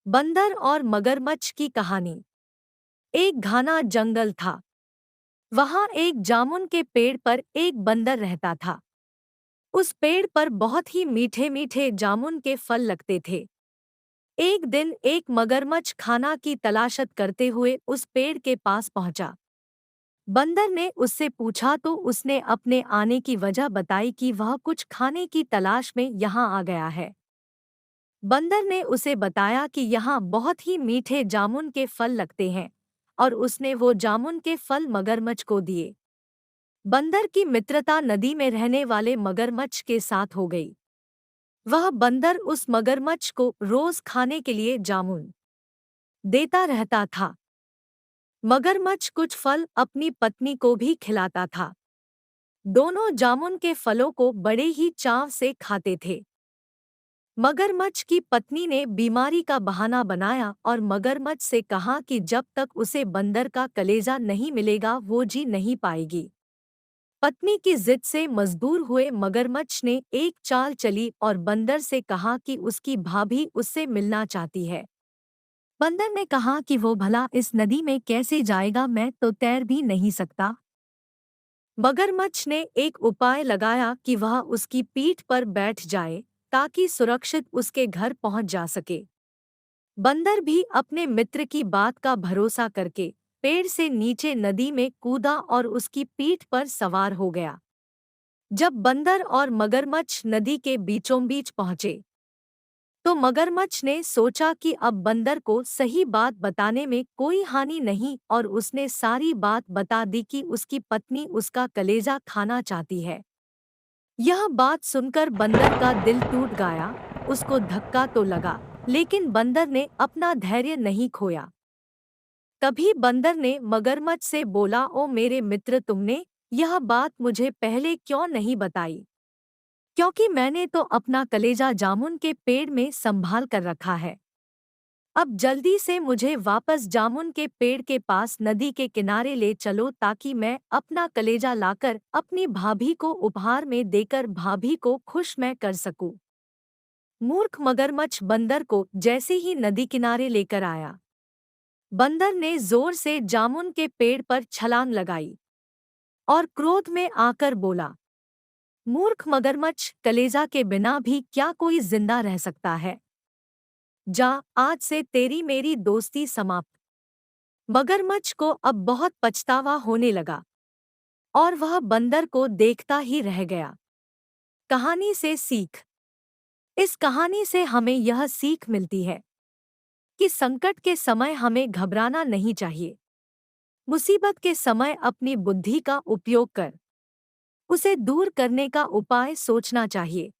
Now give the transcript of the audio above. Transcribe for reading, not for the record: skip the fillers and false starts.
बंदर और मगरमच्छ की कहानी। एक घना जंगल था। वहां एक जामुन के पेड़ पर एक बंदर रहता था। उस पेड़ पर बहुत ही मीठे मीठे जामुन के फल लगते थे। एक दिन एक मगरमच्छ खाना की तलाशत करते हुए उस पेड़ के पास पहुंचा। बंदर ने उससे पूछा तो उसने अपने आने की वजह बताई कि वह कुछ खाने की तलाश में यहाँ आ गया है। बंदर ने उसे बताया कि यहाँ बहुत ही मीठे जामुन के फल लगते हैं और उसने वो जामुन के फल मगरमच्छ को दिए। बंदर की मित्रता नदी में रहने वाले मगरमच्छ के साथ हो गई। वह बंदर उस मगरमच्छ को रोज खाने के लिए जामुन देता रहता था। मगरमच्छ कुछ फल अपनी पत्नी को भी खिलाता था। दोनों जामुन के फलों को बड़े ही चाव से खाते थे। मगरमच्छ की पत्नी ने बीमारी का बहाना बनाया और मगरमच्छ से कहा कि जब तक उसे बंदर का कलेजा नहीं मिलेगा वो जी नहीं पाएगी। पत्नी की जिद से मजबूर हुए मगरमच्छ ने एक चाल चली और बंदर से कहा कि उसकी भाभी उससे मिलना चाहती है। बंदर ने कहा कि वो भला इस नदी में कैसे जाएगा, मैं तो तैर भी नहीं सकता। मगरमच्छ ने एक उपाय लगाया कि वह उसकी पीठ पर बैठ जाए ताकि सुरक्षित उसके घर पहुंच जा सके। बंदर भी अपने मित्र की बात का भरोसा करके पेड़ से नीचे नदी में कूदा और उसकी पीठ पर सवार हो गया। जब बंदर और मगरमच्छ नदी के बीचों बीच पहुंचे तो मगरमच्छ ने सोचा कि अब बंदर को सही बात बताने में कोई हानि नहीं और उसने सारी बात बता दी कि उसकी पत्नी उसका कलेजा खाना चाहती है। यह बात सुनकर बंदर का दिल टूट गया। उसको धक्का तो लगा, लेकिन बंदर ने अपना धैर्य नहीं खोया। तभी बंदर ने मगरमच्छ से बोला, ओ मेरे मित्र, तुमने यह बात मुझे पहले क्यों नहीं बताई? क्योंकि मैंने तो अपना कलेजा जामुन के पेड़ में संभाल कर रखा है। अब जल्दी से मुझे वापस जामुन के पेड़ के पास नदी के किनारे ले चलो ताकि मैं अपना कलेजा लाकर अपनी भाभी को उपहार में देकर भाभी को खुश मैं कर सकूं। मूर्ख मगरमच्छ बंदर को जैसे ही नदी किनारे लेकर आया, बंदर ने जोर से जामुन के पेड़ पर छलांग लगाई और क्रोध में आकर बोला, मूर्ख मगरमच्छ, कलेजा के बिना भी क्या कोई जिंदा रह सकता है? जा, आज से तेरी मेरी दोस्ती समाप्त। मगरमच्छ को अब बहुत पछतावा होने लगा और वह बंदर को देखता ही रह गया। कहानी से सीख। इस कहानी से हमें यह सीख मिलती है कि संकट के समय हमें घबराना नहीं चाहिए। मुसीबत के समय अपनी बुद्धि का उपयोग कर उसे दूर करने का उपाय सोचना चाहिए।